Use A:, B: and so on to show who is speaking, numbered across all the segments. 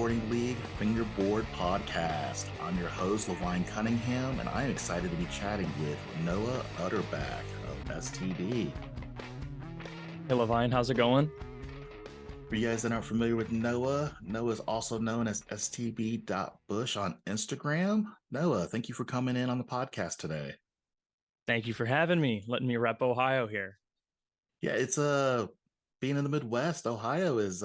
A: Fingerboarding League Fingerboard Podcast. I'm your host, Levine Cunningham, and I'm excited to be chatting with Noah Utterback of STB.
B: Hey, Levine, how's it going?
A: For you guys that aren't familiar with Noah, Noah is also known as stb.bush on Instagram. Noah, thank you for coming in on the podcast today.
B: Thank you for having me, letting me rep Ohio here.
A: Yeah, it's being in the Midwest. Ohio is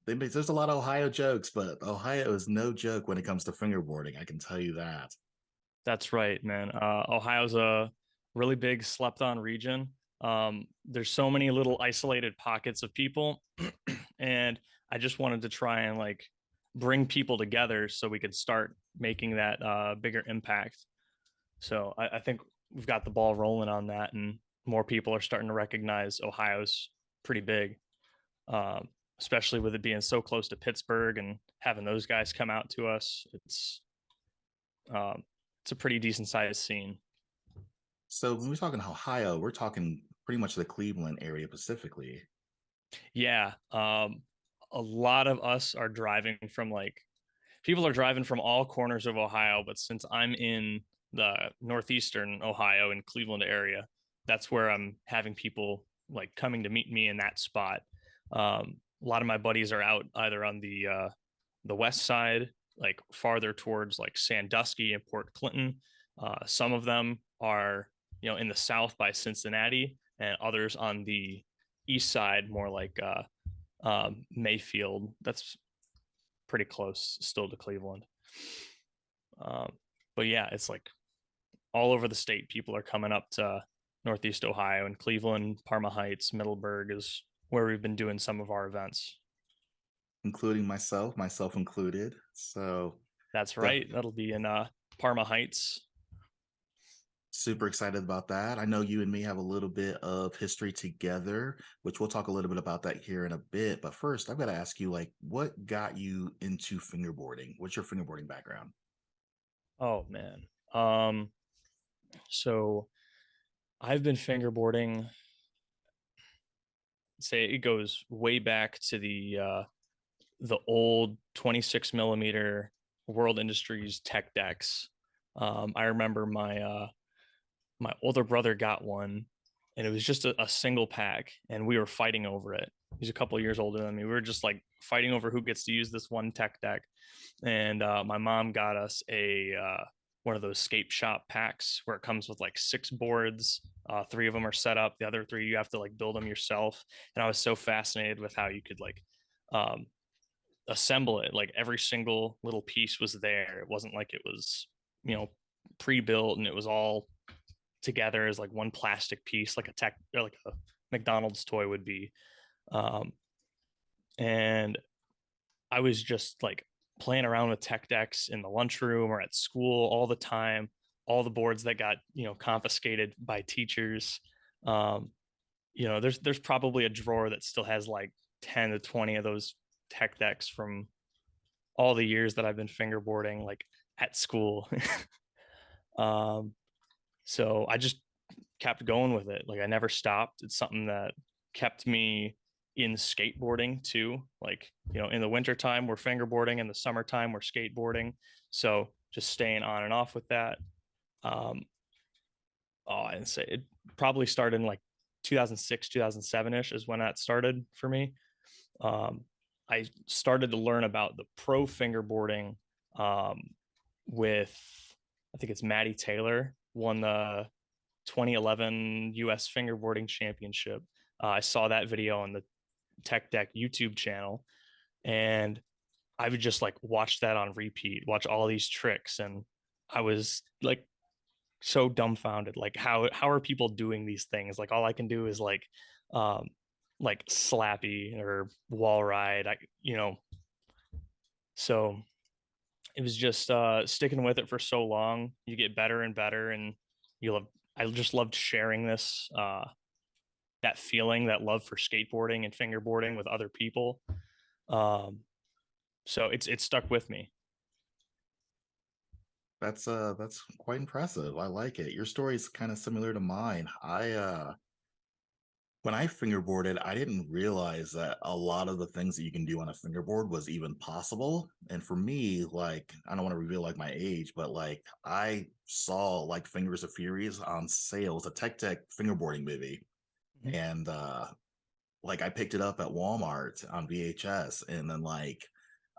A: there's a lot of Ohio jokes, but Ohio is no joke when it comes to fingerboarding. I can tell you that.
B: That's right, man. Ohio's a really big slept-on region. There's so many little isolated pockets of people, and I just wanted to try and bring people together so we could start making that bigger impact. So I think we've got the ball rolling on that, and more people are starting to recognize Ohio's pretty big, especially with it being so close to Pittsburgh and having those guys come out to us. It's a pretty decent sized scene.
A: So when we're talking Ohio, we're talking pretty much the Cleveland area specifically.
B: Yeah. A lot of us are driving from people are driving from all corners of Ohio, but since I'm in the northeastern Ohio and Cleveland area, that's where I'm having people coming to meet me in that spot. A lot of my buddies are out either on the west side, farther towards Sandusky and Port Clinton. Some of them are in the south by Cincinnati, and others on the east side, more Mayfield. That's pretty close still to Cleveland. But yeah, it's all over the state. People are coming up to Northeast Ohio, and Cleveland, Parma Heights, Middleburg is where we've been doing some of our events.
A: Including myself included. So
B: that's right. That'll be in Parma Heights.
A: Super excited about that. I know you and me have a little bit of history together, which we'll talk a little bit about that here in a bit. But first, I've got to ask you, what got you into fingerboarding? What's your fingerboarding background?
B: Oh, man. So I've been fingerboarding, say it goes way back to the old 26 millimeter World Industries tech decks. I remember my older brother got one, and it was just a single pack, and we were fighting over it. He's a couple of years older than me. We were just fighting over who gets to use this one tech deck. And my mom got us a one of those skate shop packs where it comes with 6 boards. 3 of them are set up. The other 3 you have to build them yourself. And I was so fascinated with how you could assemble it. Every single little piece was there. It wasn't it was pre-built, and it was all together as one plastic piece, like a tech or a McDonald's toy would be. And I was just playing around with tech decks in the lunchroom or at school all the time. All the boards that got confiscated by teachers. There's probably a drawer that still has 10 to 20 of those tech decks from all the years that I've been fingerboarding at school. So I just kept going with it. I never stopped. It's something that kept me in skateboarding too. In the wintertime, we're fingerboarding. In the summertime, we're skateboarding. So just staying on and off with that. I'd say it probably started in 2006, 2007-ish is when that started for me. I started to learn about the pro fingerboarding with, I think it's Maddie Taylor, won the 2011 US Fingerboarding Championship. I saw that video on the Tech Deck YouTube channel, and I would just watch that on repeat, watch all these tricks, and I was so dumbfounded. How are people doing these things? All I can do is slappy or wall ride. So it was just sticking with it for so long. You get better and better, and I just loved sharing this, that feeling, that love for skateboarding and fingerboarding with other people. So it's stuck with me.
A: That's quite impressive. I like it. Your story is kind of similar to mine. When I fingerboarded, I didn't realize that a lot of the things that you can do on a fingerboard was even possible. And for me, like, I don't want to reveal like my age, but like I saw like Fingers of Furies on sale. It's a Tech fingerboarding movie.
B: Mhm.
A: And like I picked it up at Walmart on VHS. And then like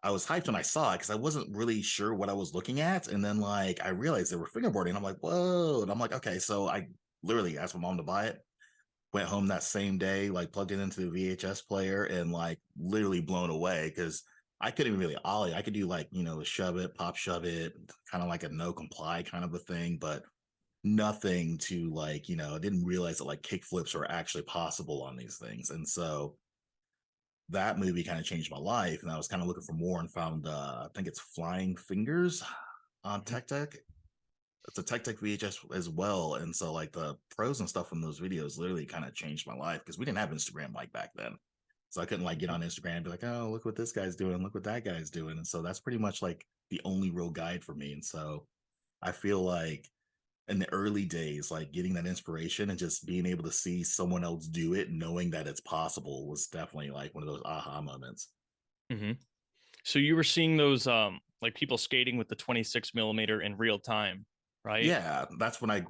A: I was hyped when I saw it because I wasn't really sure what I was looking at. And then like I realized they were fingerboarding. I'm like, whoa. And I'm like, okay. So I literally asked my mom to buy it, went home that same day, like plugged it into the VHS player and like literally blown away because I couldn't even really ollie. I could do like, shove it, pop shove it, kind of like a no comply kind of a thing, but nothing to like, I didn't realize that like kick flips were actually possible on these things. And so that movie kind of changed my life. And I was kind of looking for more and found I think it's Flying Fingers on
B: Mhm.
A: Tech. It's a Tech VHS as well. And so like the pros and stuff from those videos literally kind of changed my life because we didn't have Instagram like back then. So I couldn't like get
B: Mhm.
A: on Instagram and be like, oh, look what this guy's doing, look what that guy's doing. And so that's pretty much like the only real guide for me. And so I feel like in the early days, like getting that inspiration and just being able to see someone else do it, knowing that it's possible was definitely like one of those aha moments.
B: Mhm. So you were seeing those like people skating with the 26 millimeter in real time, right?
A: Yeah, that's what I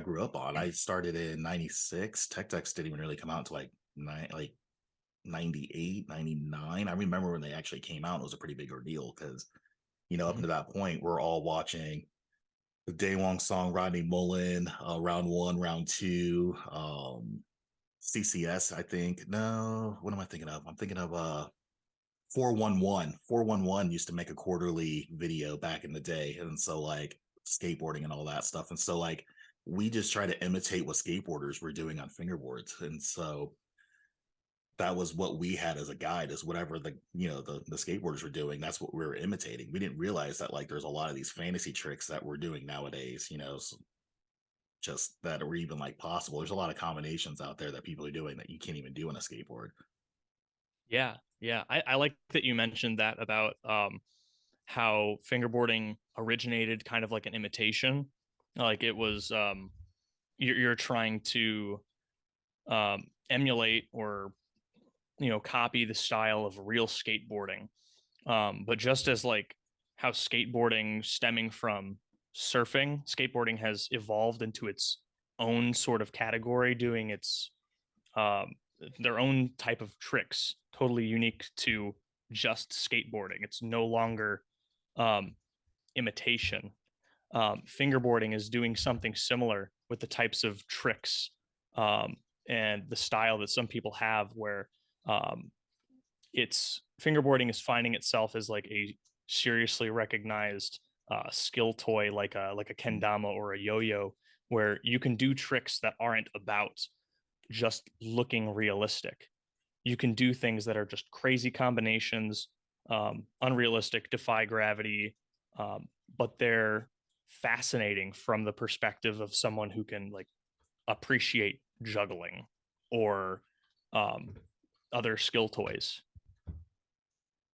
A: grew up on. I started in '96. Tech didn't even really come out until like 98, 99. I remember when they actually came out, it was a pretty big ordeal because, up
B: Mhm.
A: until that point, we're all watching the Day Wong song, Rodney Mullen, round one, round two, CCS, I think. No, what am I thinking of? I'm thinking of 411. 411 used to make a quarterly video back in the day. And so like skateboarding and all that stuff. And so like we just try to imitate what skateboarders were doing on fingerboards. And so that was what we had as a guide, is whatever the skateboarders were doing, that's what we were imitating. We didn't realize that like there's a lot of these fantasy tricks that we're doing nowadays, just that are even like possible. There's a lot of combinations out there that people are doing that you can't even do on a skateboard.
B: Yeah, yeah. I like that you mentioned that about how fingerboarding originated kind of like an imitation. Like it was you're trying to emulate or copy the style of real skateboarding. But just as like how skateboarding stemming from surfing, skateboarding has evolved into its own sort of category, doing its um, their own type of tricks, totally unique to just skateboarding. It's no longer um, imitation. Fingerboarding is doing something similar with the types of tricks um, and the style that some people have, where um, it's fingerboarding is finding itself as like a seriously recognized skill toy, like a kendama or a yo-yo, where you can do tricks that aren't about just looking realistic. You can do things that are just crazy combinations, unrealistic, defy gravity, but they're fascinating from the perspective of someone who can like appreciate juggling or um, other skill toys.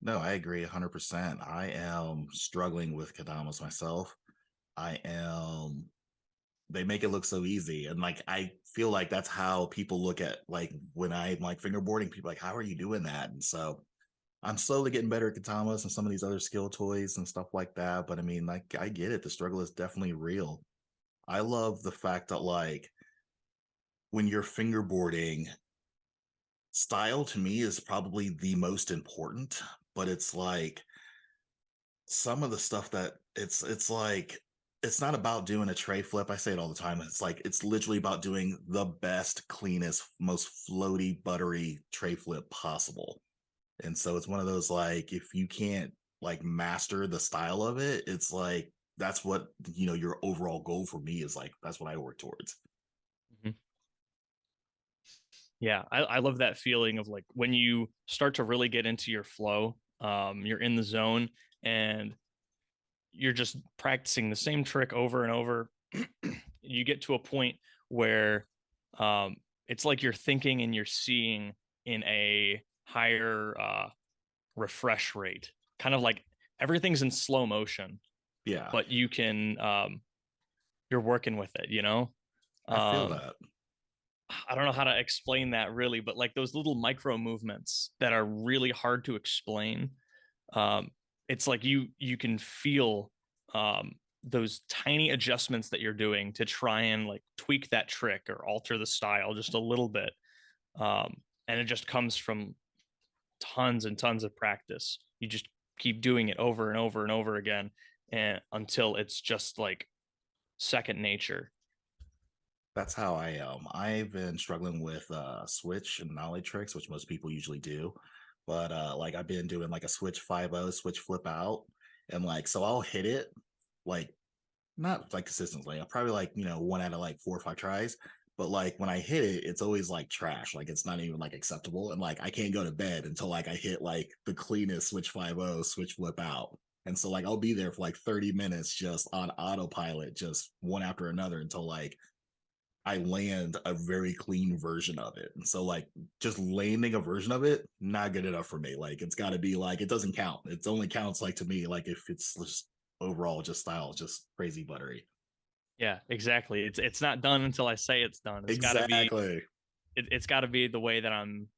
A: No, I agree 100%. I am struggling with Kadamas myself. I am they make it look so easy. And like I feel like that's how people look at like when I'm like fingerboarding, people like, how are you doing that? And so I'm slowly getting better at katamas and some of these other skill toys and stuff like that. But I mean, like I get it. The struggle is definitely real. I love the fact that like when you're fingerboarding, style to me is probably the most important, but it's like some of the stuff that it's like it's not about doing a tray flip. I say it all the time. It's like it's literally about doing the best, cleanest, most floaty, buttery tray flip possible. And so it's one of those like if you can't like master the style of it, it's like that's what your overall goal for me is like that's what I work towards.
B: Mhm. Yeah, I love that feeling of like when you start to really get into your flow, you're in the zone and you're just practicing the same trick over and over. You get to a point where um, it's like you're thinking and you're seeing in a higher refresh rate, kind of like everything's in slow motion,
A: Yeah,
B: but you're working with it, you know?
A: I feel
B: Um,
A: that.
B: I don't know how to explain that really, but like those little micro movements that are really hard to explain. Um, it's like you can feel those tiny adjustments that you're doing to try and like tweak that trick or alter the style just a little bit. And it just comes from tons and tons of practice. You just keep doing it over and over and over again, and until it's just like second nature.
A: That's how I am. I've been struggling with switch and nollie tricks, which most people usually do. But like I've been doing like a switch 5-0, switch flip out. And like so I'll hit it like not like consistently. I'll probably like, one out of like 4 or 5 tries. But like when I hit it, it's always like trash. Like it's not even like acceptable. And like I can't go to bed until like I hit like the cleanest switch 5-0, switch flip out. And so like I'll be there for like 30 minutes just on autopilot, just one after another until like I land a very clean version of it. And so like just landing a version of it, not good enough for me. Like it's gotta be like it doesn't count. It only counts like to me, like if it's just overall just style, just crazy buttery.
B: Yeah, exactly. It's not done until I say it's done.
A: Exactly.
B: It's got to be the way that I'm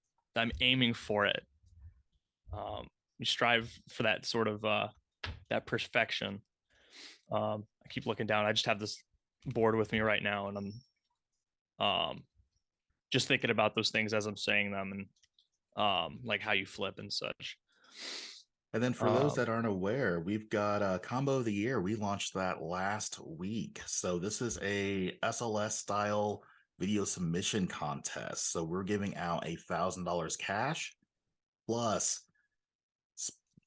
B: aiming for it. You strive for that sort of that perfection. I keep looking down. I just have this board with me right now, and I'm just thinking about those things as I'm saying them, and like how you flip and such.
A: And then for those
B: Um,
A: that aren't aware, we've got a combo of the year. We launched that last week. So this is a SLS style video submission contest. So we're giving out $1,000 cash plus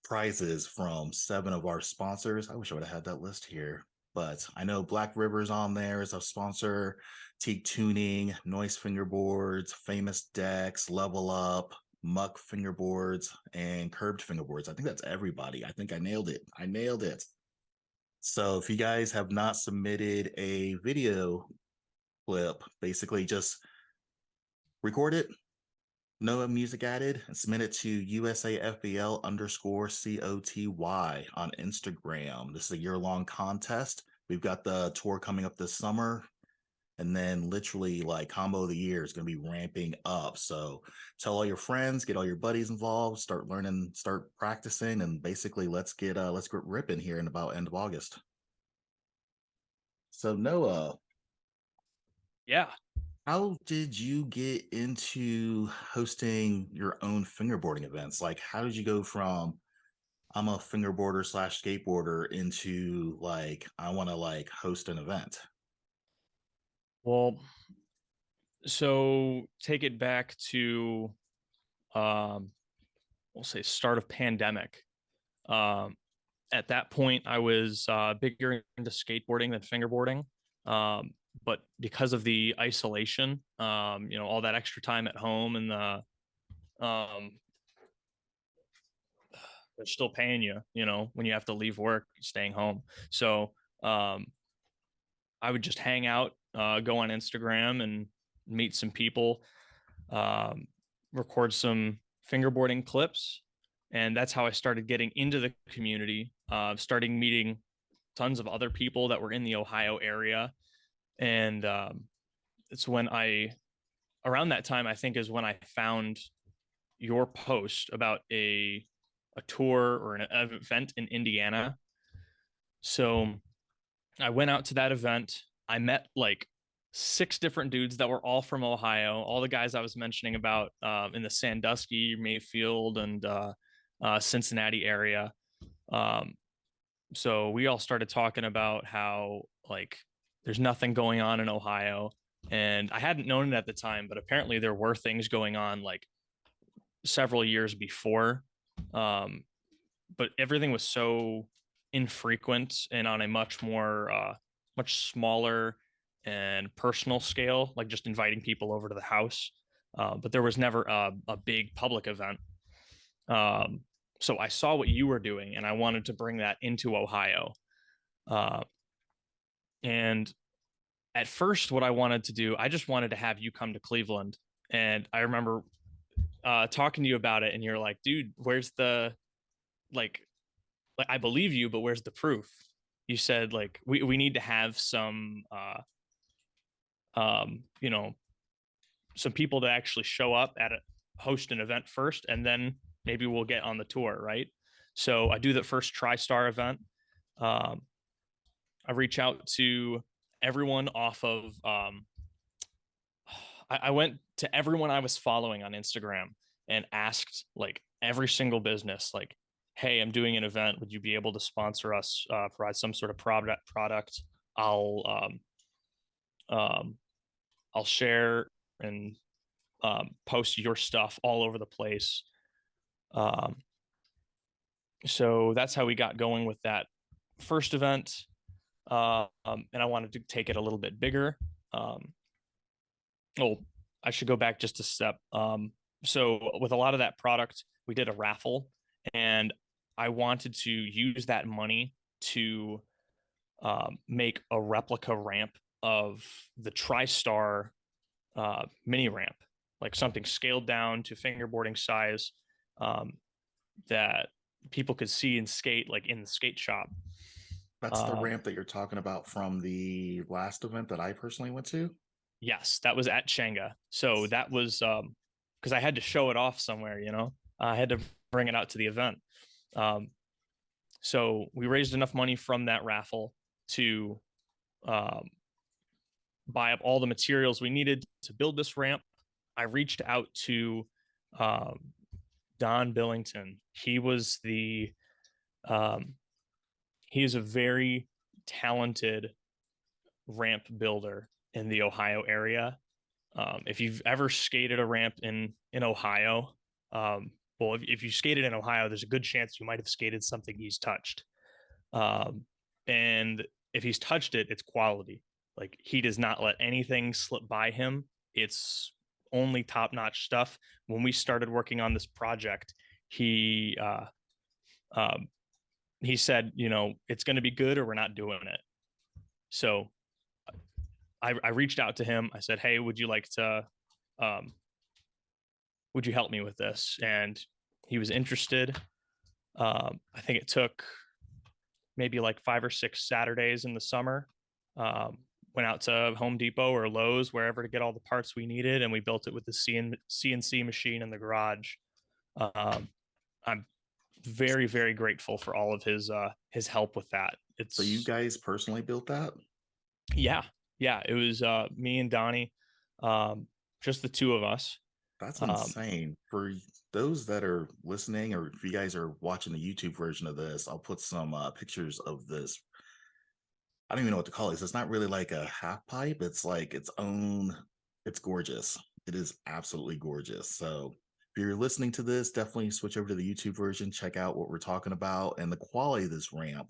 A: prizes from 7 of our sponsors. I wish I would have had that list here, but I know Black River's on there as a sponsor, Teak Tuning, Noise Fingerboards, Famous Decks, Level Up, Muck Fingerboards, and Curved Fingerboards. I think that's everybody. I think I nailed it. I nailed it. So if you guys have not submitted a video clip, basically just record it, no music added, and submit it to USAFBL underscore COTY on Instagram. This is a year-long contest. We've got the tour coming up this summer. And then literally like combo of the year is going to be ramping up. So tell all your friends, get all your buddies involved, start learning, start practicing, and basically let's get ripping here in about end of August. So Noah,
B: yeah.
A: how did you get into hosting your own fingerboarding events? Like, how did you go from I'm a fingerboarder slash skateboarder into like I want to like host an event?
B: Well, so take it back to um, we'll say start of pandemic. Um, at that point, I was bigger into skateboarding than fingerboarding. Um, but because of the isolation, all that extra time at home and um, they're still paying you, when you have to leave work, staying home. So um, I would just hang out, go on Instagram and meet some people, um, record some fingerboarding clips. And that's how I started getting into the community, starting meeting tons of other people that were in the Ohio area. And it's when around that time, I think is when I found your post about a tour or an event in Indiana. So I went out to that event. I met like 6 different dudes that were all from Ohio, all the guys I was mentioning about in the Sandusky, Mayfield, and Cincinnati area. Um, so we all started talking about how like there's nothing going on in Ohio. And I hadn't known it at the time, but apparently there were things going on like several years before. Um, but everything was so infrequent and on a much smaller and personal scale, like just inviting people over to the house. But there was never a big public event. Um, so I saw what you were doing and I wanted to bring that into Ohio. Uh, and at first, what I wanted to do, I just wanted to have you come to Cleveland. And I remember talking to you about it, and you're like, dude, where's the like I believe you, but where's the proof? You said like we need to have some you know some people to actually show up at host an event first, and then maybe we'll get on the tour, right? So I do the first TriStar event. I reach out to everyone off of I went to everyone I was following on Instagram and asked like every single business, like, hey, I'm doing an event. Would you be able to sponsor us, provide some sort of product? I'll I'll share and post your stuff all over the place. Um, so that's how we got going with that first event. And I wanted to take it a little bit bigger. Oh, I should go back just a step. So with a lot of that product, we did a raffle, and I wanted to use that money to make a replica ramp of the TriStar mini ramp, like something scaled down to fingerboarding size, that people could see and skate like in the skate shop.
A: That's the ramp that you're talking about from the last event that I personally went to.
B: Yes, that was at Changa. So that was because I had to show it off somewhere, you know. I had to bring it out to the event. Um, so we raised enough money from that raffle to buy up all the materials we needed to build this ramp. I reached out to Don Billington. He was he is a very talented ramp builder in the Ohio area. If you've ever skated a ramp in Ohio, well, if you skated in Ohio, there's a good chance you might have skated something he's touched. And if he's touched it, it's quality. Like he does not let anything slip by him. It's only top-notch stuff. When we started working on this project, he said, you know, it's going to be good or we're not doing it. So I reached out to him. I said, hey, would you like to, would you help me with this? And he was interested. I think it took maybe like 5 or 6 Saturdays in the summer. Went out to Home Depot or Lowe's, wherever, to get all the parts we needed, and we built it with the CNC machine in the garage. I'm very, very grateful for all of his help with that. It's
A: So you guys personally built that?
B: yeah, it was me and Donnie, just the two of us.
A: That's insane. For those that are listening, or if you guys are watching the YouTube version of this, I'll put some pictures of this. I don't even know what to call it. It's not really like a half pipe. It's like its own. It's gorgeous. It is absolutely gorgeous. So if you're listening to this, definitely switch over to the YouTube version. Check out what we're talking about and the quality of this ramp,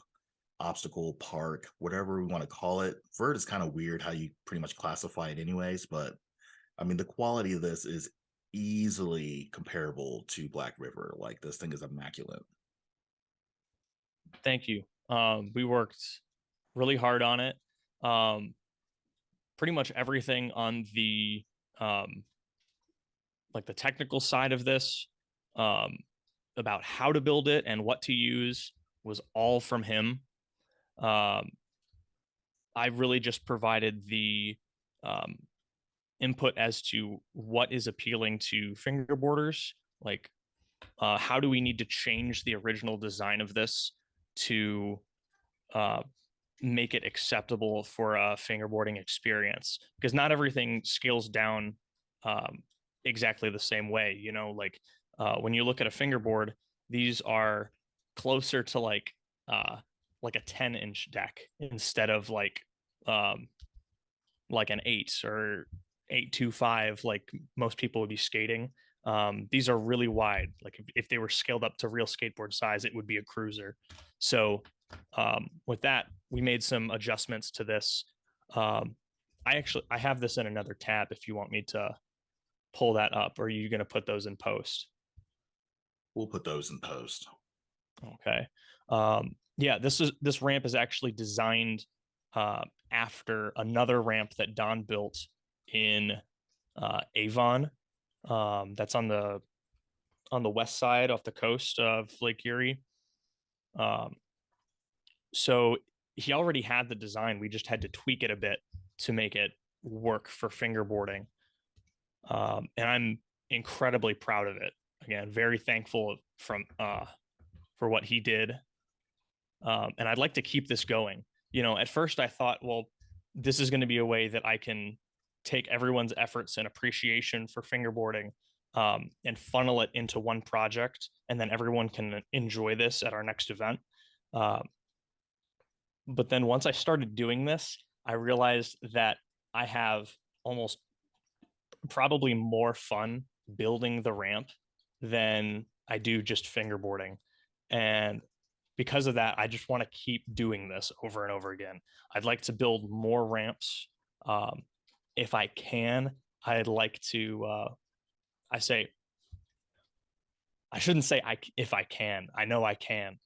A: obstacle, park, whatever we want to call it. Vert is kind of weird how you pretty much classify it anyways, but I mean, the quality of this is easily comparable to Black River. Like this thing is immaculate.
B: Thank you. We worked really hard on it. Pretty much everything on the like the technical side of this, about how to build it and what to use, was all from him. I really just provided the input as to what is appealing to fingerboarders. Like, how do we need to change the original design of this to make it acceptable for a fingerboarding experience? Because not everything scales down exactly the same way. You know, like when you look at a fingerboard, these are closer to like a 10-inch deck instead of like an 8 or 825 like most people would be skating. These are really wide. Like if they were scaled up to real skateboard size, it would be a cruiser. So with that, we made some adjustments to this. I have this in another tab if you want me to pull that up, or are you going to put those in post?
A: We'll put those in post.
B: Okay. Yeah, this ramp is actually designed after another ramp that Don built in Avon. That's on the west side off the coast of Lake Erie. So he already had the design. We just had to tweak it a bit to make it work for fingerboarding. And I'm incredibly proud of it. Again, very thankful for what he did, and I'd like to keep this going. At first I thought, well, this is going to be a way that I can take everyone's efforts and appreciation for fingerboarding, and funnel it into one project, and then everyone can enjoy this at our next event. Um, but then once I started doing this, I realized that I have almost probably more fun building the ramp than I do just fingerboarding. And because of that, I just want to keep doing this over and over again. I'd like to build more ramps. Um, if I can, I'd like to, I say, I shouldn't say if I can, I know I can.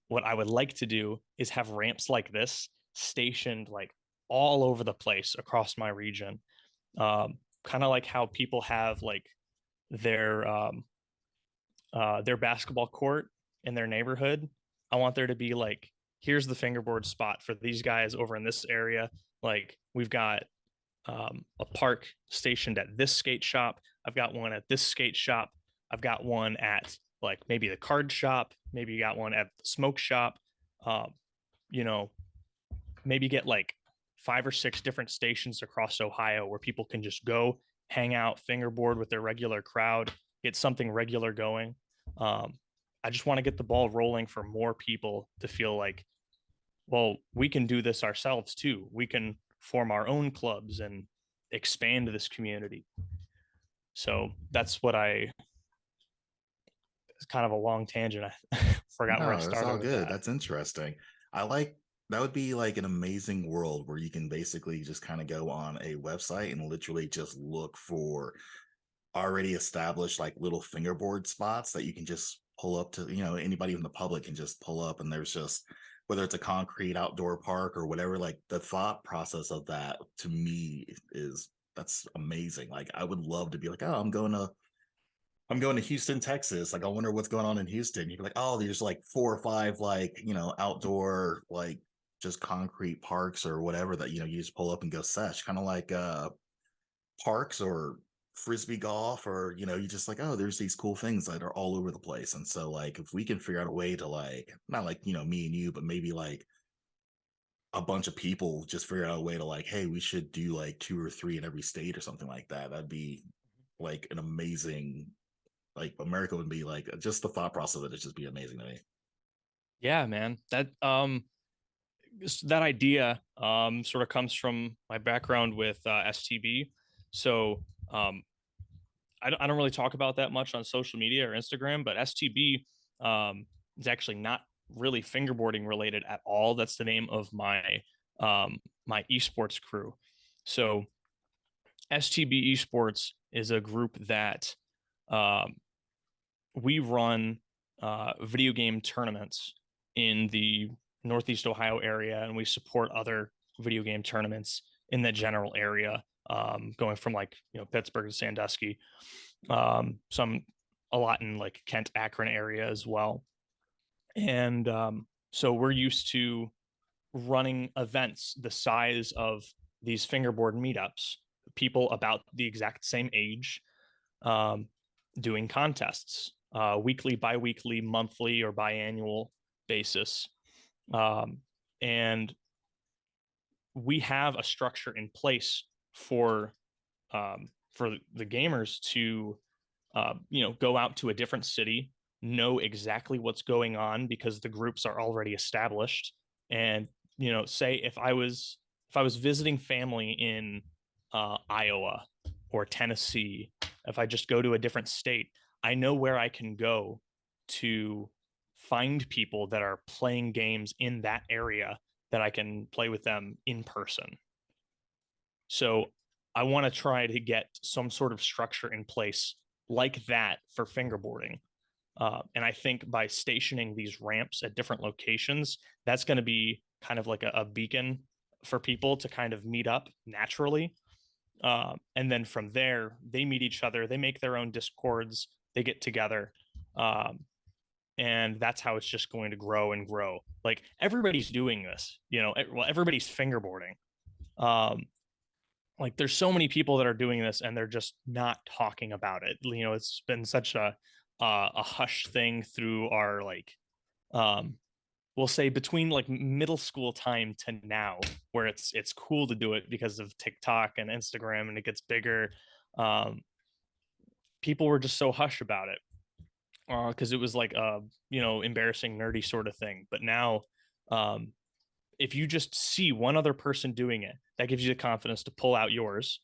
B: What I would like to do is have ramps like this stationed like all over the place across my region. Kind of like how people have like their their basketball court in their neighborhood. I want there to be like, here's the fingerboard spot for these guys over in this area. Like we've got a park stationed at this skate shop. I've got one at this skate shop. I've got one at like maybe the card shop. Maybe you got one at the smoke shop. Um, you know, maybe get like 5 or 6 different stations across Ohio where people can just go hang out, fingerboard with their regular crowd, get something regular going. Um, I just want to get the ball rolling for more people to feel like, well, we can do this ourselves too. We can form our own clubs and expand this community. So that's what it's kind of a long tangent. I forgot where I
A: No, it's
B: started
A: all
B: with
A: good.
B: that.
A: That's interesting. I like that would be like an amazing world where you can basically just kind of go on a website and literally just look for already established like little fingerboard spots that you can just pull up to, anybody from the public can just pull up, and there's just whether it's a concrete outdoor park or whatever, like the thought process of that to me is that's amazing. Like I would love to be like, oh, I'm going to Houston, Texas. Like, I wonder what's going on in Houston. You'd be like, oh, there's like 4 or 5, like, outdoor, like just concrete parks or whatever that, you just pull up and go sesh, kind of like parks or frisbee golf, or, you just like, oh, there's these cool things that are all over the place. And so, like, if we can figure out a way to, like, not like, me and you, but maybe like a bunch of people just figure out a way to, like, hey, we should do like 2 or 3 in every state or something like that. That'd be like an amazing, like America would be like, just the thought process of it just be amazing to me.
B: Yeah, man. That idea sort of comes from my background with STB. So I don't really talk about that much on social media or Instagram, but STB is actually not really fingerboarding related at all. That's the name of my esports crew. So STB Esports is a group that um, we run video game tournaments in the Northeast Ohio area, and we support other video game tournaments in the general area, going from like Pittsburgh to Sandusky, some a lot in like Kent, Akron area as well, and so we're used to running events the size of these fingerboard meetups, people about the exact same age, um, doing contests, weekly, bi-weekly, monthly, or biannual basis. Um, and we have a structure in place for the gamers to go out to a different city, know exactly what's going on because the groups are already established, and say if I was visiting family in Iowa or Tennessee, if I just go to a different state, I know where I can go to find people that are playing games in that area that I can play with them in person. So I want to try to get some sort of structure in place like that for fingerboarding. And I think by stationing these ramps at different locations, that's going to be kind of like a beacon for people to kind of meet up naturally. And then from there, they meet each other, they make their own discords, they get together. Um, and that's how it's just going to grow and grow. Like everybody's doing this, well, everybody's fingerboarding. Um, like there's so many people that are doing this and they're just not talking about it. You know, it's been such a hush thing through our like um we'll say between like middle school time to now, where it's cool to do it because of TikTok and Instagram and it gets bigger. Um, People were just so hush about it because it was like a embarrassing nerdy sort of thing. But now, um, if you just see one other person doing it, that gives you the confidence to pull out yours,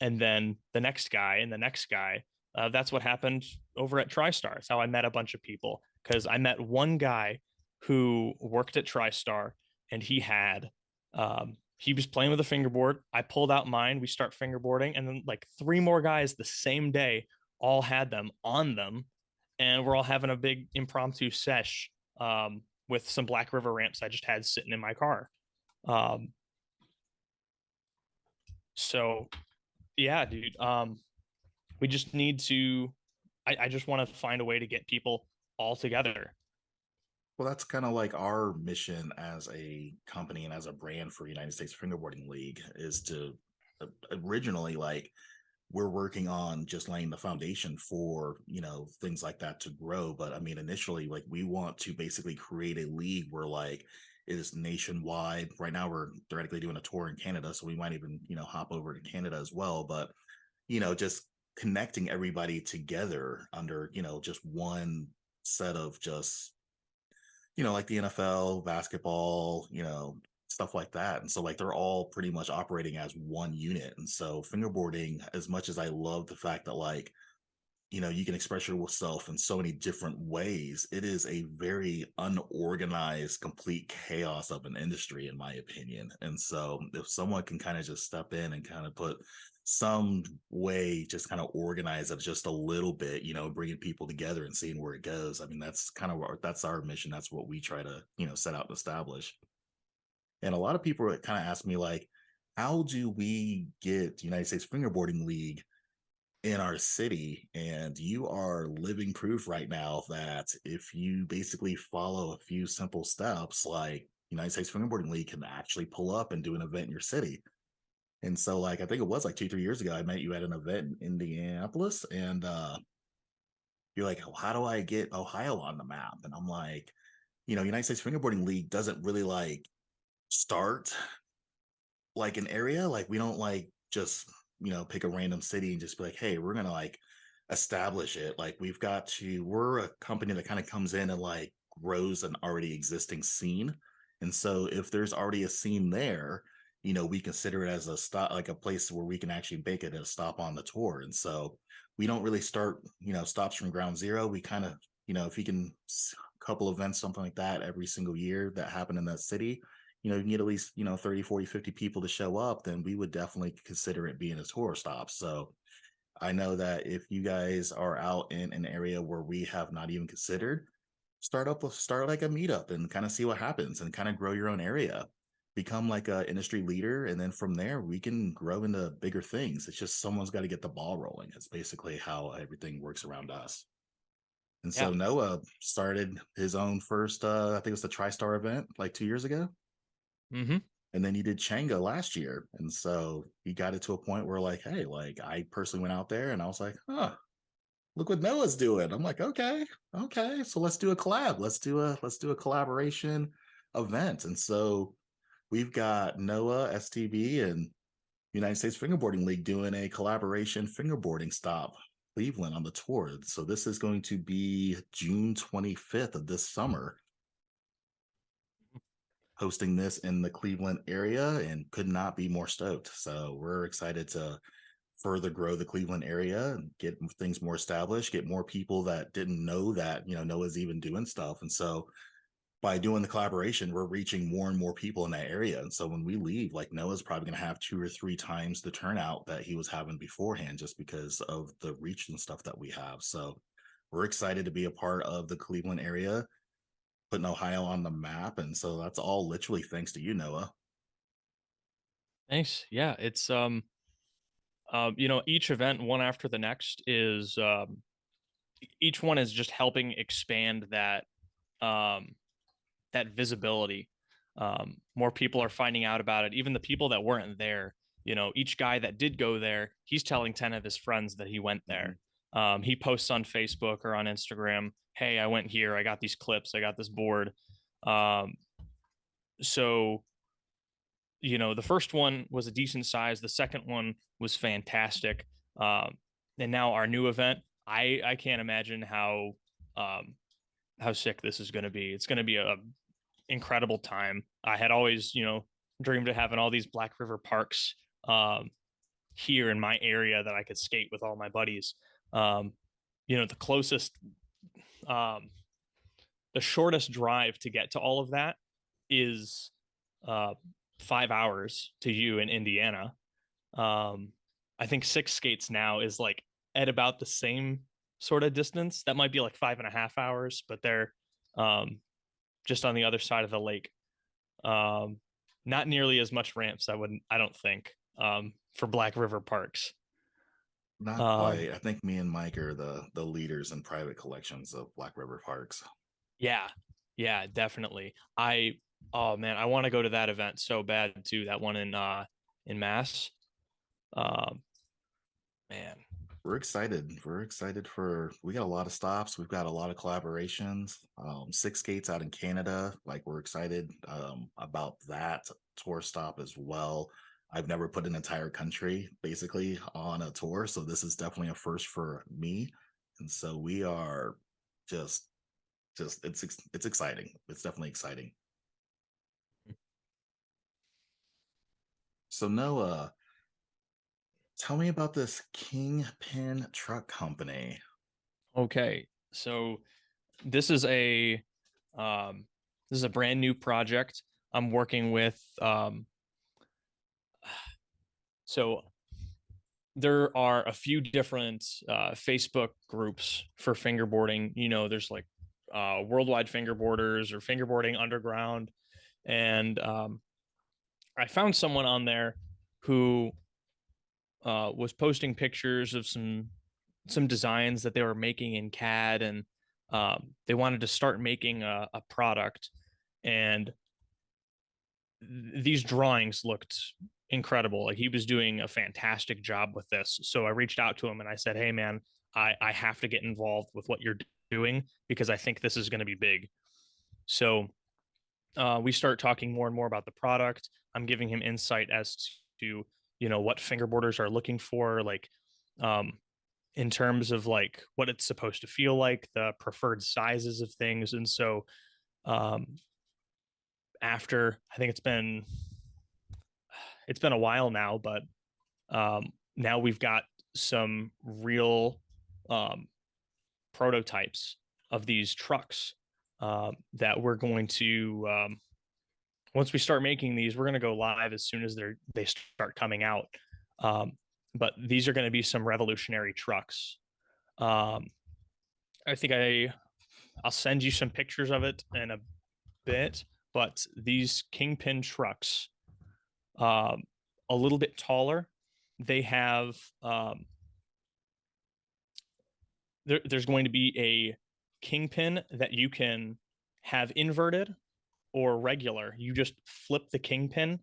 B: and then the next guy and the next guy. That's what happened over at TriStar. It's how I met a bunch of people because I met one guy who worked at TriStar and he was playing with a fingerboard. I pulled out mine. We start fingerboarding, and then like three more guys the same day all had them on them, and we're all having a big impromptu sesh with some Black River ramps I just had sitting in my car. Um, so yeah, dude. We just need to. I just want to find a way to get people all together.
A: Well, that's kind of like our mission as a company and as a brand for United States Fingerboarding League is to originally like we're working on just laying the foundation for things like that to grow. But I mean, initially, like we want to basically create a league where like it is nationwide. Right now, we're theoretically doing a tour in Canada, so we might even hop over to Canada as well. But just connecting everybody together under just one set of just like the NFL, basketball, stuff like that. And so like they're all pretty much operating as one unit. And so fingerboarding, as much as I love the fact that like, you can express yourself in so many different ways, it is a very unorganized, complete chaos of an industry, in my opinion. And so if someone can kind of just step in and kind of put some way, just kind of organize it just a little bit, bringing people together and seeing where it goes. I mean, that's kind of that's our mission. That's what we try to, set out and establish. And a lot of people kind of ask me like, how do we get United States Fingerboarding League in our city? And you are living proof right now that if you basically follow a few simple steps, like United States Fingerboarding League can actually pull up and do an event in your city. And so, like, I think it was like 2, 3 years ago, I met you at an event in Indianapolis, and you're like, oh, how do I get Ohio on the map? And I'm like, United States Fingerboarding League doesn't really like start like an area. Like, we don't like just, pick a random city and just be like, hey, we're going to like establish it. Like, we're a company that kind of comes in and like grows an already existing scene. And so if there's already a scene there, we consider it as a stop, like a place where we can actually make it a stop on the tour. And so we don't really start, stops from ground zero. We kind of, if you can couple events, something like that every single year that happen in that city, you can get at least, 30, 40, 50 people to show up, then we would definitely consider it being a tour stop. So I know that if you guys are out in an area where we have not even considered, start like a meetup and kind of see what happens and kind of grow your own area, become like a industry leader, and then from there we can grow into bigger things. It's just someone's got to get the ball rolling. It's basically how everything works around us. And
B: Yeah.
A: so Noah started his own first I think it was the TriStar event like 2 years ago.
B: Mm-hmm.
A: And then he did Changa last year. And so he got it to a point where like, hey, like I personally went out there and I was like, huh, look what Noah's doing. I'm like, okay, okay. So let's do a collab. Let's do a collaboration event. And so we've got Noah, STB, and United States Fingerboarding League doing a collaboration fingerboarding stop Cleveland on the tour. So this is going to be June 25th of this summer, hosting this in the Cleveland area, and could not be more stoked. So we're excited to further grow the Cleveland area and get things more established, get more people that didn't know that, Noah's even doing stuff. And so by doing the collaboration, we're reaching more and more people in that area. And so when we leave, like Noah's probably going to have 2 or 3 times the turnout that he was having beforehand, just because of the reach and stuff that we have. So we're excited to be a part of the Cleveland area, putting Ohio on the map. And so that's all literally thanks to you, Noah.
B: Thanks. Yeah, it's each event one after the next is each one is just helping expand um that visibility. More people are finding out about it. Even the people that weren't there each guy that did go there, he's telling 10 of his friends that he went there. He posts on Facebook or on Instagram, hey, I went here, I got these clips, I got this board. So the first one was a decent size. The second one was fantastic. And now our new event, I can't imagine how sick this is going to be. It's going to be a incredible time. I had always, dreamed of having all these Black River parks here in my area that I could skate with all my buddies. The closest, the shortest drive to get to all of that is 5 hours to you in Indiana. I think Six Skates now is like at about the same sort of distance. That might be like 5.5 hours, but they're just on the other side of the lake. Not nearly as much ramps. I don't think, for Black River parks.
A: Not quite. I think me and Mike are the leaders in private collections of Black River parks.
B: Yeah, definitely. Oh man, I want to go to that event so bad too. That one in Mass. Man,
A: We're excited. We got a lot of stops. We've got a lot of collaborations. Six Gates out in Canada. Like, we're excited about that tour stop as well. I've never put an entire country basically on a tour, so this is definitely a first for me. And so we are just it's exciting. It's definitely exciting. So Noah, tell me about this Kingpin Truck Company.
B: okay. So this is a brand new project I'm working with. So there are a few different Facebook groups for fingerboarding. There's like Worldwide Fingerboarders or Fingerboarding Underground, and I found someone on there who was posting pictures of some designs that they were making in CAD, and they wanted to start making a product, and these drawings looked incredible. Like, he was doing a fantastic job with this. So I reached out to him and I said, hey man, I have to get involved with what you're doing because I think this is going to be big. So we start talking more and more about the product. I'm giving him insight as to what fingerboarders are looking for, like in terms of like what it's supposed to feel like, the preferred sizes of things. And so um, after, I think it's been a while now, but now we've got some real prototypes of these trucks that we're going to once we start making these, we're going to go live as soon as they start coming out. But these are going to be some revolutionary trucks. I think I'll send you some pictures of it in a bit, but these Kingpin trucks, a little bit taller, they have there's going to be a Kingpin that you can have inverted or regular. You just flip the Kingpin,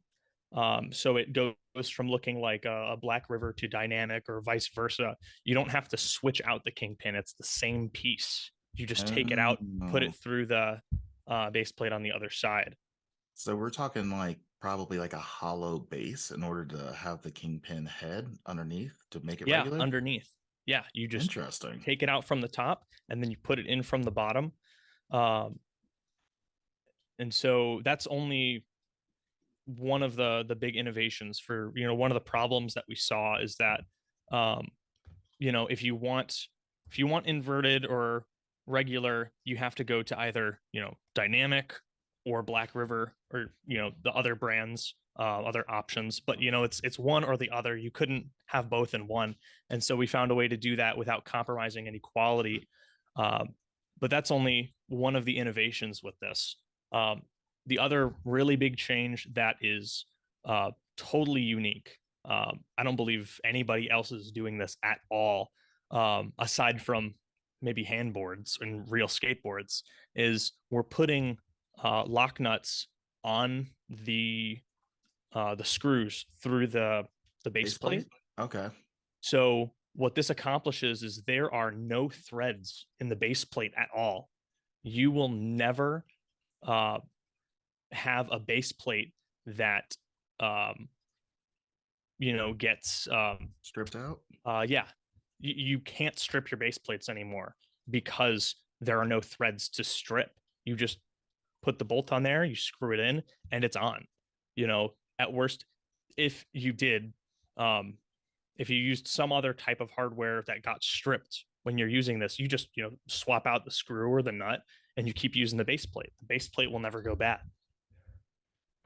B: so it goes from looking like a Black River to dynamic or vice versa. You don't have to switch out the Kingpin. It's the same piece. You just take it out, put it through the base plate on the other side.
A: So we're talking like probably like a hollow base in order to have the Kingpin head underneath to make it
B: Yeah,
A: regular.
B: underneath. Yeah, you just
A: Interesting.
B: take it out from the top and then you put it in from the bottom. Um, and so that's only one of the big innovations. For one of the problems that we saw is that um, if you want inverted or regular, you have to go to either dynamic or Black River, or the other brands, other options. But it's one or the other. You couldn't have both in one. And so we found a way to do that without compromising any quality. But that's only one of the innovations with this. The other really big change that is totally unique, I don't believe anybody else is doing this at all, aside from maybe handboards and real skateboards, is we're putting lock nuts on the screws through the the base
A: Base plate?
B: plate.
A: Okay.
B: So what this accomplishes is there are no threads in the base plate at all. You will never uh, have a base plate that um, gets
A: Stripped out?
B: yeah, you can't strip your base plates anymore because there are no threads to strip. You just put the bolt on there, you screw it in, and it's on. At worst, if you did, um, if you used some other type of hardware that got stripped when you're using this, you just swap out the screw or the nut, and you keep using the base plate. The base plate will never go bad.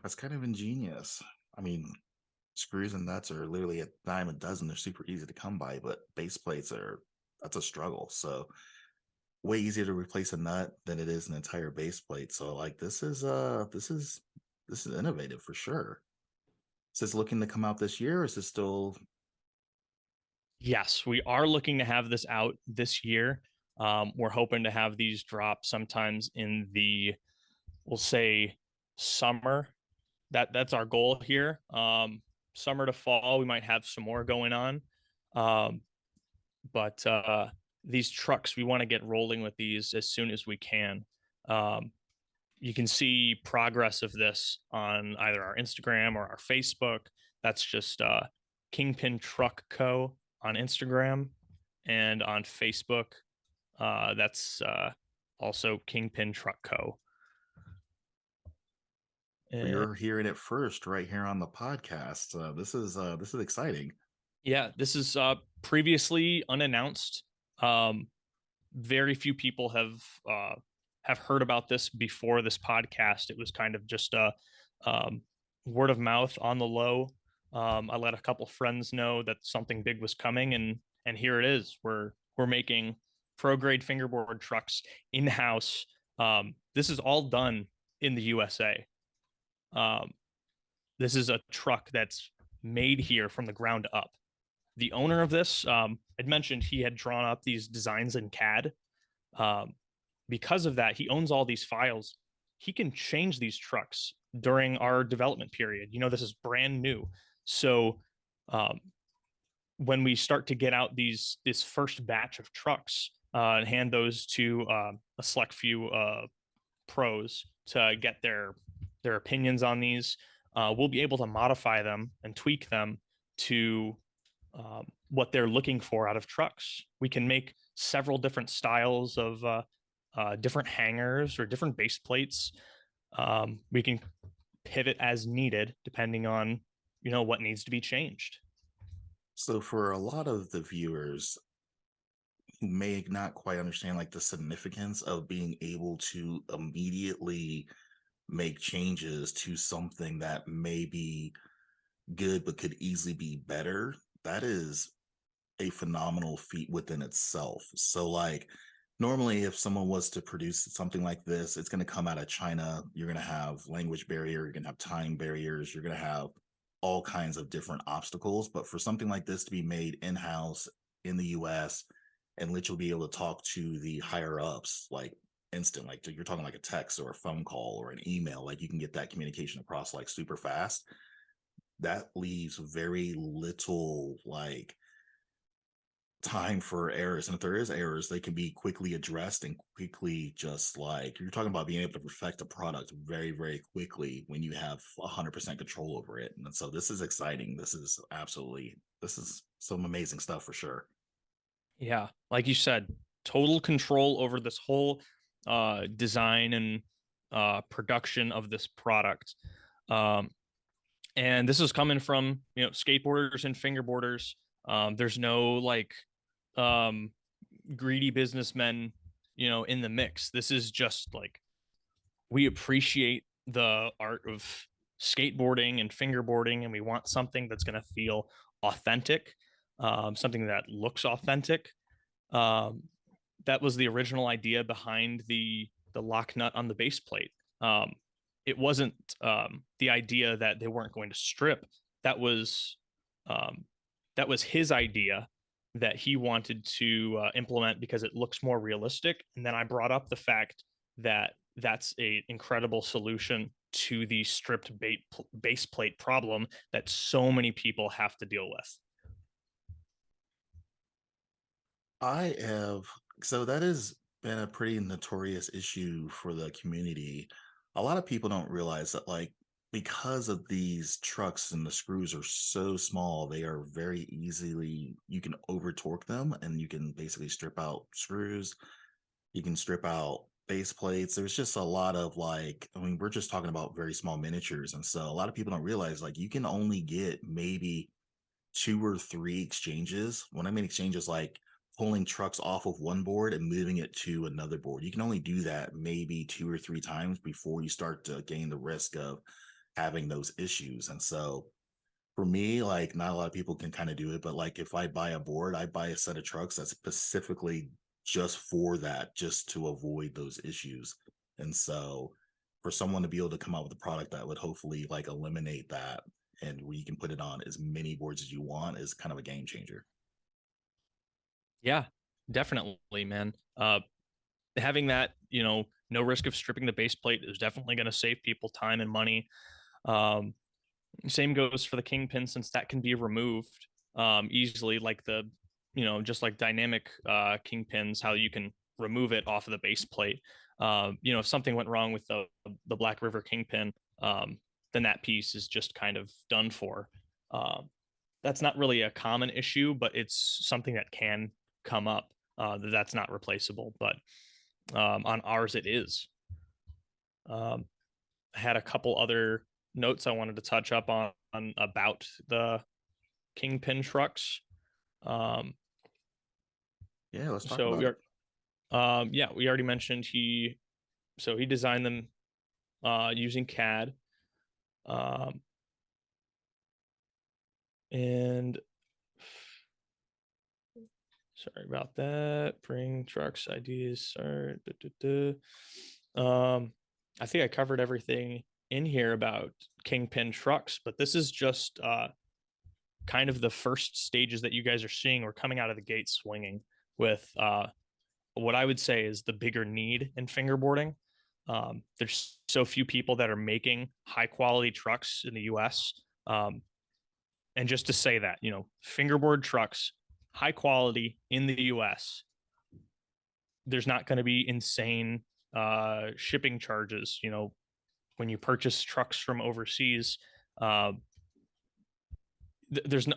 A: That's kind of ingenious. I mean, screws and nuts are literally a dime a dozen. They're super easy to come by, but base plates that's a struggle. So way easier to replace a nut than it is an entire base plate. So like this is innovative for sure. Is this looking to come out this year, or is this still
B: Yes, we are looking to have this out this year. We're hoping to have these drop sometimes in the, we'll say, summer. That's our goal here. Summer to fall, we might have some more going on. Um, but these trucks, we want to get rolling with these as soon as we can. Um, you can see progress of this on either our Instagram or our Facebook. That's just Kingpin Truck Co. on Instagram, and on Facebook. That's also Kingpin Truck Co. And
A: you're hearing it first right here on the podcast? This is exciting.
B: yeah, this is previously unannounced. Um, very few people have heard about this before this podcast. It was kind of just a um, word of mouth on the low. I let a couple friends know that something big was coming, and here it is. We're making pro grade fingerboard trucks in house. This is all done in the USA. Um, this is a truck that's made here from the ground up. The owner of this, had mentioned he had drawn up these designs in CAD. Um, because of that, he owns all these files. He can change these trucks during our development period. This is brand new. So um, when we start to get out this first batch of trucks and hand those to a select few pros to get their opinions on these, we'll be able to modify them and tweak them to what they're looking for out of trucks. We can make several different styles of different hangers or different base plates. We can pivot as needed depending on what needs to be changed.
A: So for a lot of the viewers who may not quite understand like the significance of being able to immediately make changes to something that may be good but could easily be better, that is a phenomenal feat within itself. So like normally if someone was to produce something like this, it's going to come out of China. You're going to have language barrier, you're going to have time barriers, you're going to have all kinds of different obstacles. But for something like this to be made in-house in the US and literally be able to talk to the higher ups like instant, like you're talking like a text or a phone call or an email, like you can get that communication across like super fast. That leaves very little like time for errors. And if there is errors, they can be quickly addressed and quickly just like you're talking about being able to perfect a product very, very quickly when you have 100% control over it. And so this is exciting. This is some amazing stuff for sure.
B: Yeah, like you said, total control over this whole design and production of this product. Um, and this is coming from skateboarders and fingerboarders. There's no like um, greedy businessmen, in the mix. This is just like we appreciate the art of skateboarding and fingerboarding, and we want something that's going to feel authentic, something that looks authentic. Um, that was the original idea behind the lock nut on the base plate. Um, it wasn't the idea that they weren't going to strip. That was um, that was his idea that he wanted to implement because it looks more realistic. And then I brought up the fact that that's a incredible solution to the stripped base plate problem that so many people have to deal with.
A: I have, so that has been a pretty notorious issue for the community. A lot of people don't realize that, like, because of these trucks and the screws are so small, they are very easily, you can over torque them and you can basically strip out screws. You can strip out base plates. There's just a lot of, like, I mean, we're just talking about very small miniatures. And so a lot of people don't realize, like, you can only get maybe two or three exchanges. When I mean exchanges, like pulling trucks off of one board and moving it to another board. You can only do that maybe two or three times before you start to gain the risk of having those issues. And so for me, like, not a lot of people can kind of do it, but like if I buy a board, I buy a set of trucks that's specifically just for that, just to avoid those issues. And so for someone to be able to come out with a product that would hopefully like eliminate that and where you can put it on as many boards as you want is kind of a game changer.
B: Yeah, definitely, man. Having that, no risk of stripping the base plate is definitely going to save people time and money. Um, Same goes for the kingpin, since that can be removed easily, like just like dynamic kingpins, how you can remove it off of the base plate. If something went wrong with the Black River kingpin, then that piece is just kind of done for. That's not really a common issue, but it's something that can come up. That's not replaceable, but on ours it is. I had a couple other notes I wanted to touch up on about the Kingpin trucks. Um,
A: Yeah, let's talk
B: so
A: about
B: we
A: it.
B: are, yeah, we already mentioned he designed them using CAD, um, and sorry about that. Bring trucks ideas. Sorry. I think I covered everything in here about Kingpin trucks, but this is just kind of the first stages that you guys are seeing. We're coming out of the gate swinging with what I would say is the bigger need in fingerboarding. There's so few people that are making high quality trucks in the US. And just to say that, fingerboard trucks, high quality in the US, there's not going to be insane shipping charges. When you purchase trucks from overseas, uh, there's no,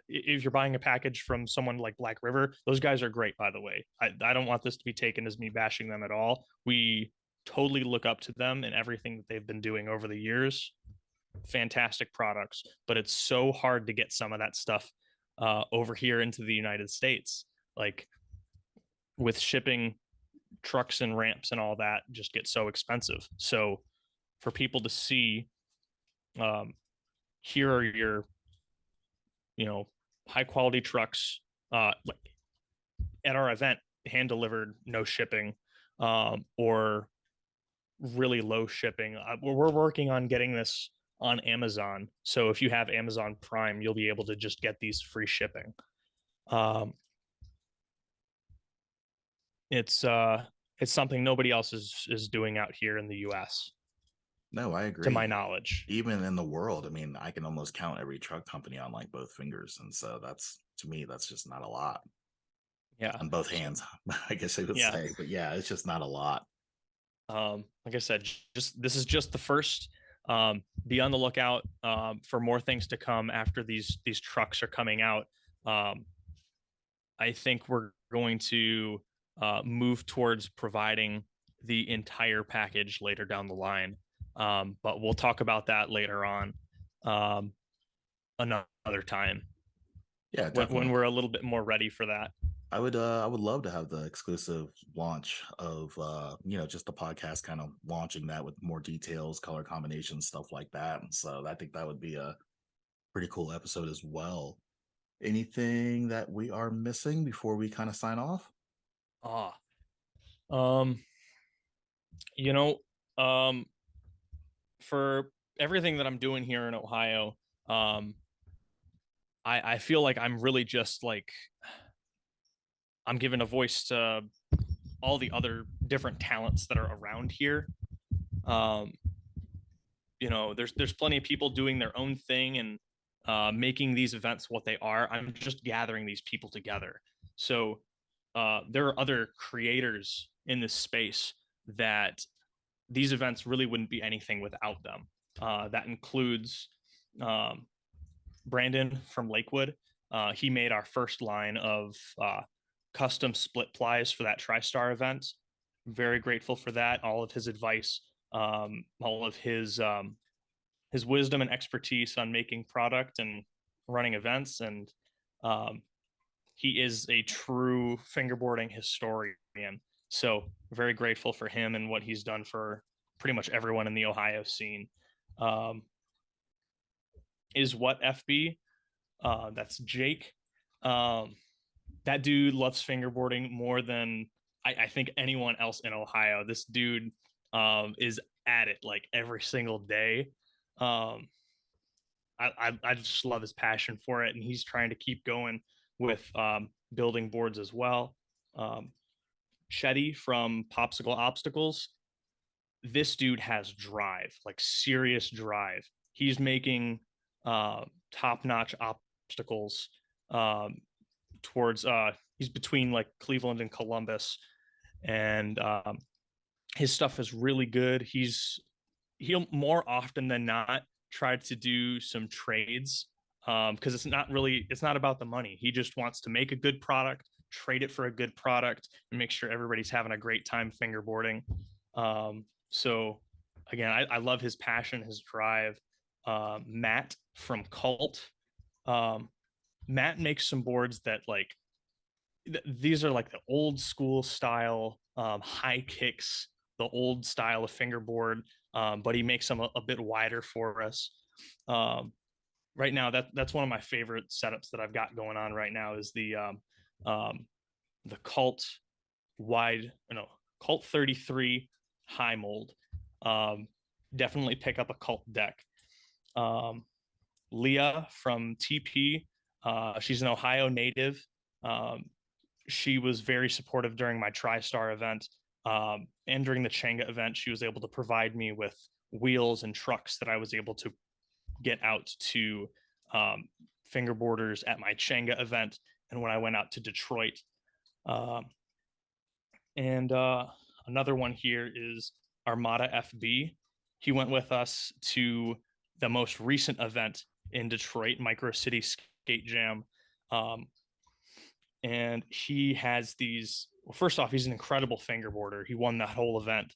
B: if you're buying a package from someone like Black River, those guys are great, by the way. I don't want this to be taken as me bashing them at all. We totally look up to them and everything that they've been doing over the years. Fantastic products, but it's so hard to get some of that stuff over here into the United States. Like, with shipping, trucks and ramps and all that just get so expensive. So for people to see, here are your high quality trucks, like at our event, hand delivered, no shipping, or really low shipping. We're working on getting this on Amazon, so if you have Amazon Prime, you'll be able to just get these free shipping. It's something nobody else is doing out here in the US,
A: No, I
B: to my
A: agree.
B: knowledge.
A: Even in the world, I mean, I can almost count every truck company on like both fingers. And so that's, to me, that's just not a lot
B: Yeah.
A: on both
B: So,
A: hands, I guess I would
B: yeah.
A: say. But yeah, it's just not a lot.
B: Like I said, just this is just the first. Be on the lookout for more things to come after these trucks are coming out. Um, I think we're going to move towards providing the entire package later down the line. But we'll talk about that later on, um, another time
A: Yeah,
B: when
A: definitely.
B: we're a little bit more ready for that.
A: I would love to have the exclusive launch of just the podcast kind of launching that with more details, color combinations, stuff like that. And so I think that would be a pretty cool episode as well. Anything that we are missing before we kind of sign off?
B: Ah, um, you know, um, for everything that I'm doing here in Ohio, um, I feel like I'm really just like I'm giving a voice to all the other different talents that are around here. Um, there's plenty of people doing their own thing and making these events what they are. I'm just gathering these people together. So there are other creators in this space that these events really wouldn't be anything without them. That includes Brandon from Lakewood. He made our first line of custom split plies for that TriStar event. Very grateful for that. All of his advice, all of his wisdom and expertise on making product and running events, and he is a true fingerboarding historian. So very grateful for him and what he's done for pretty much everyone in the Ohio scene. Is what FB? That's Jake. That dude loves fingerboarding more than I think anyone else in Ohio. This dude is at it like every single day. I just love his passion for it, and he's trying to keep going with building boards as well. Chetty from Popsicle Obstacles. This dude has drive, like serious drive. He's making top-notch obstacles towards he's between like Cleveland and Columbus, and his stuff is really good. He'll more often than not try to do some trades because it's not about the money. He just wants to make a good product, trade it for a good product, and make sure everybody's having a great time fingerboarding. So again, I love his passion, his drive. Matt from Cult. Matt makes some boards that like these are like the old school style high kicks, the old style of fingerboard, but he makes them a bit wider for us. Right now, that's one of my favorite setups that I've got going on right now is the Cult Cult 33 high mold. Definitely pick up a Cult deck. Leah from TP, she's an Ohio native. She was very supportive during my TriStar event, and during the Changa event. She was able to provide me with wheels and trucks that I was able to get out to fingerboarders at my Changa event and when I went out to Detroit. And another one here is Armada FB. He went with us to the most recent event in Detroit, Micro City Skate Jam. And he has these, well, first off, he's an incredible fingerboarder. He won that whole event.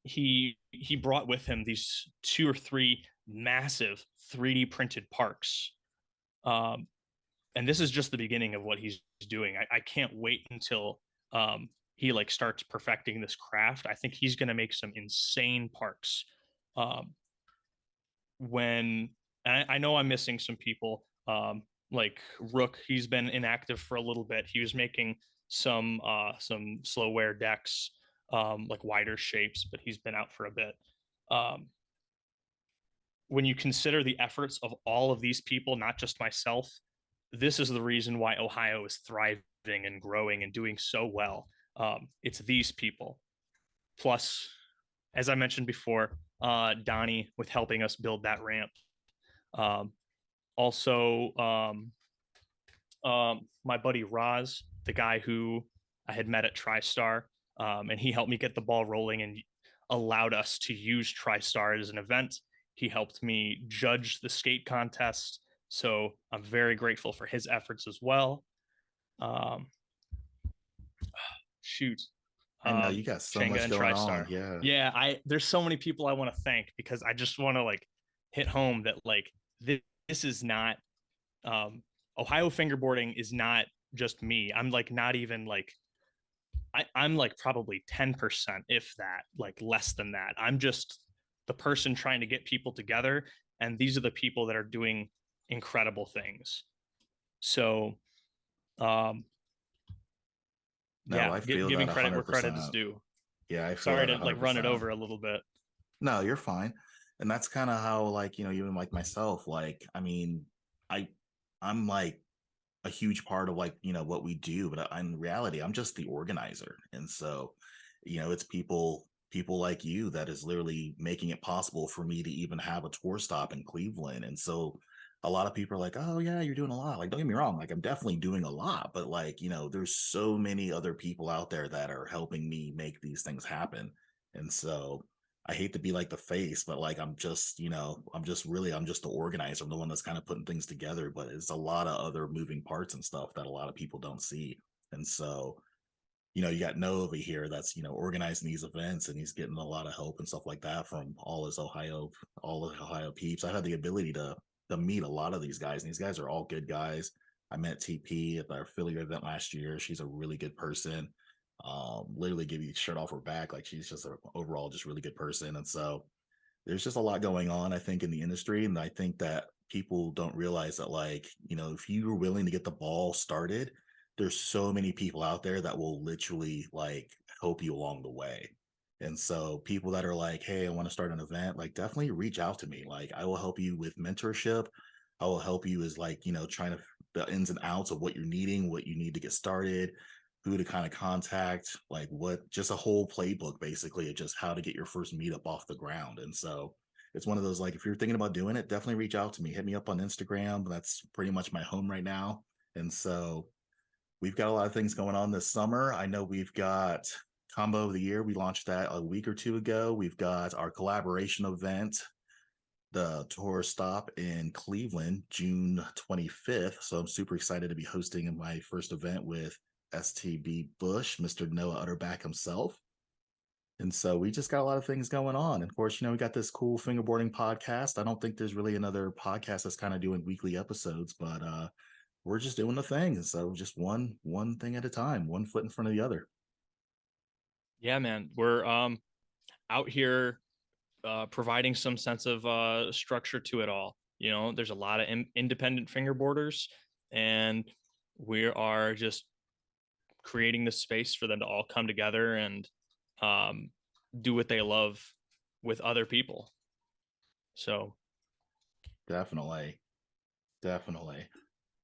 B: He brought with him these 2 or 3 massive 3D printed parks. And this is just the beginning of what he's doing. I can't wait until he like starts perfecting this craft. I think he's going to make some insane parks. I know I'm missing some people, like Rook. He's been inactive for a little bit. He was making some slow wear decks, like wider shapes, but he's been out for a bit. When you consider the efforts of all of these people, not just myself, this is the reason why Ohio is thriving and growing and doing so well. It's these people. Plus, as I mentioned before, Donnie with helping us build that ramp. Also, my buddy Roz, the guy who I had met at TriStar, and he helped me get the ball rolling and allowed us to use TriStar as an event. He helped me judge the skate contest. So I'm very grateful for his efforts as well. Shoot.
A: I know you got so
B: Changa
A: much
B: and
A: going on.
B: TriStar.
A: Yeah.
B: Yeah, there's so many people I want to thank because I just want to like hit home that like this is not Ohio fingerboarding is not just me. I'm like not even like I'm like probably 10%, if that, like less than that. I'm just the person trying to get people together, and these are the people that are doing incredible things. So
A: No,
B: yeah,
A: I feel that
B: giving credit where credit
A: 100%.
B: is due.
A: Yeah, I feel
B: Sorry
A: that
B: to like run it
A: 100%.
B: over a little bit.
A: No, you're fine. And that's kind of how, like, even like myself, like, I mean, I I'm like a huge part of like, what we do, but in reality, I'm just the organizer. And so, it's people people like you that is literally making it possible for me to even have a tour stop in Cleveland. And so a lot of people are like, oh yeah, you're doing a lot. Like, don't get me wrong, like I'm definitely doing a lot, but like, there's so many other people out there that are helping me make these things happen. And so I hate to be like the face, but like I'm just, I'm just the organizer. I'm the one that's kind of putting things together, but it's a lot of other moving parts and stuff that a lot of people don't see. And so you got Noah over here that's, organizing these events, and he's getting a lot of help and stuff like that from all the Ohio peeps. I've had the ability to meet a lot of these guys, and these guys are all good guys. I met TP at our Philly event last year. She's a really good person. Literally give you shirt off her back. Like she's just overall just really good person. And so there's just a lot going on, I think, in the industry. And I think that people don't realize that, like, if you're willing to get the ball started, there's so many people out there that will literally like help you along the way. And so people that are like, hey, I want to start an event, like definitely reach out to me. Like I will help you with mentorship. I will help you as like, trying to the ins and outs of what you're needing, what you need to get started, who to kind of contact, like what, just a whole playbook basically of just how to get your first meetup off the ground. And so it's one of those, like, if you're thinking about doing it, definitely reach out to me. Hit me up on Instagram. That's pretty much my home right now. And so we've got a lot of things going on this summer. I know we've got Combo of the Year. We launched that a week or two ago. We've got our collaboration event, the tour stop in Cleveland, June 25th. So I'm super excited to be hosting my first event with STB Bush, Mr. Noah Utterback himself. And so we just got a lot of things going on. And of course, we got this cool fingerboarding podcast. I don't think there's really another podcast that's kind of doing weekly episodes, but we're just doing the thing. And so just one thing at a time, one foot in front of the other.
B: Yeah, man, we're out here providing some sense of structure to it all. There's a lot of independent fingerboarders, and we are just creating this space for them to all come together and um, do what they love with other people. So
A: Definitely. Definitely.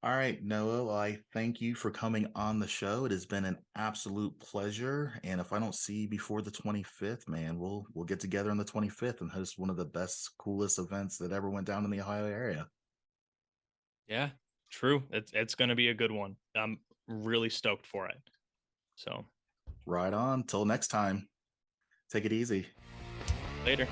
A: All right, Noah, well, I thank you for coming on the show. It has been an absolute pleasure. And if I don't see you before the 25th, man, we'll get together on the 25th and host one of the best, coolest events that ever went down in the Ohio area.
B: yeah, true. It's going to be a good one. I'm really stoked for it. So
A: Right on. Till next time. Take it easy.
B: later.